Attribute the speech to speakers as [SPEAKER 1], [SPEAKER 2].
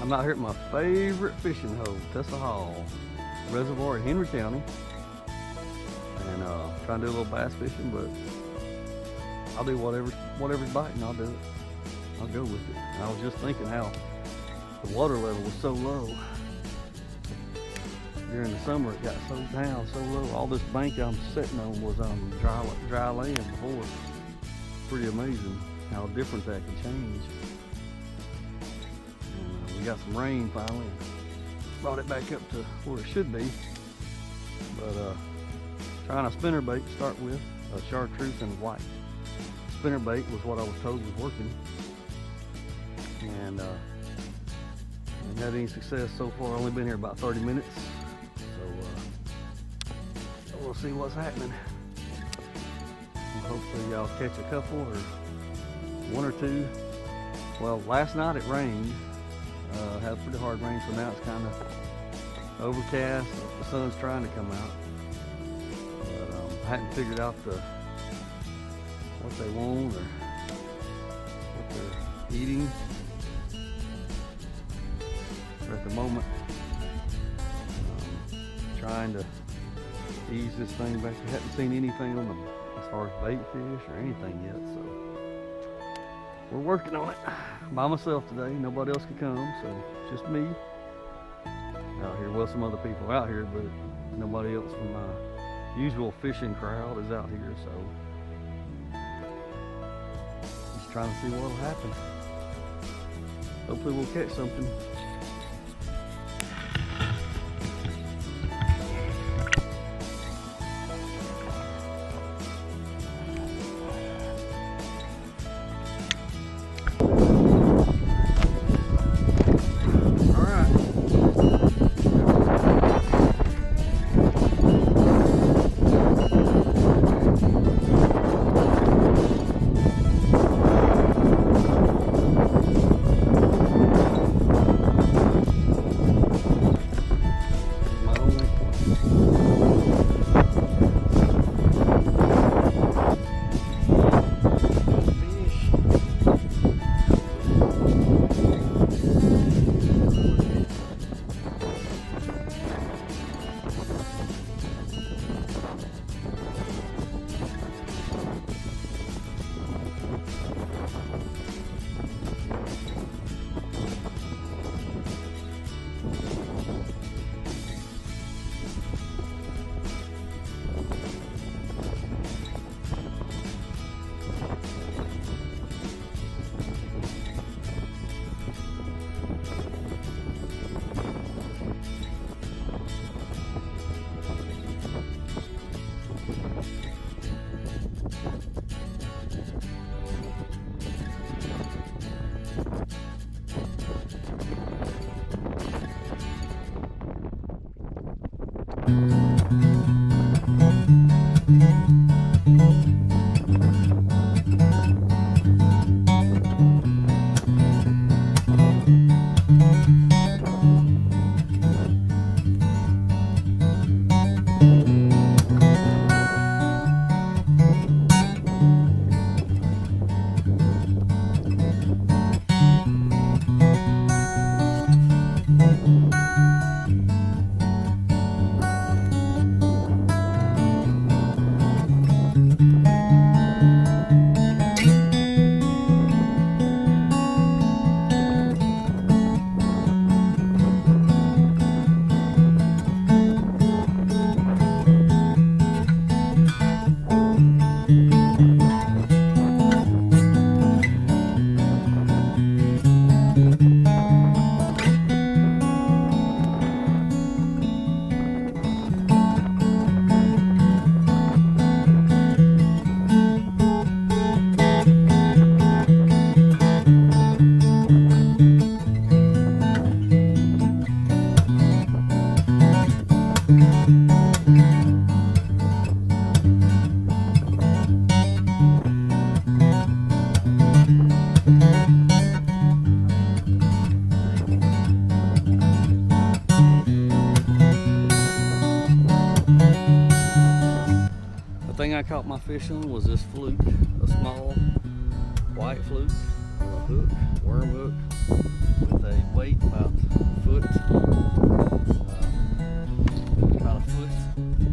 [SPEAKER 1] I'm out here at my favorite fishing hole, Tessa Hall Reservoir in Henry County, and trying to do a little bass fishing, but I'll do whatever's biting. I'll do it. I'll go with it. And I was just thinking how the water level was so low during the summer. It got so down, so low. All this bank I'm sitting on was on dry land before. Pretty amazing how different that can change. And, we got some rain finally. Brought it back up to where it should be. But trying a spinnerbait to start with, a chartreuse and white. Spinnerbait was what I was told was working. And haven't had any success so far. Only been here about 30 minutes. So we'll see what's happening. And hopefully y'all catch a couple or one or two. Well, last night it rained. Had a pretty hard rain, so now it's kind of overcast. The sun's trying to come out. But I hadn't figured out what they want or what they're eating. But at the moment, trying to ease this thing back. I haven't seen anything on them as far as bait fish or anything yet, so we're working on it by myself today. Nobody else could come, so it's just me out here. Well, some other people out here, but nobody else from my usual fishing crowd is out here, so just trying to see what'll happen. Hopefully we'll catch something. The thing I caught my fish on was this fluke, a small white fluke. hook, worm hook, with a weight about a foot, about a foot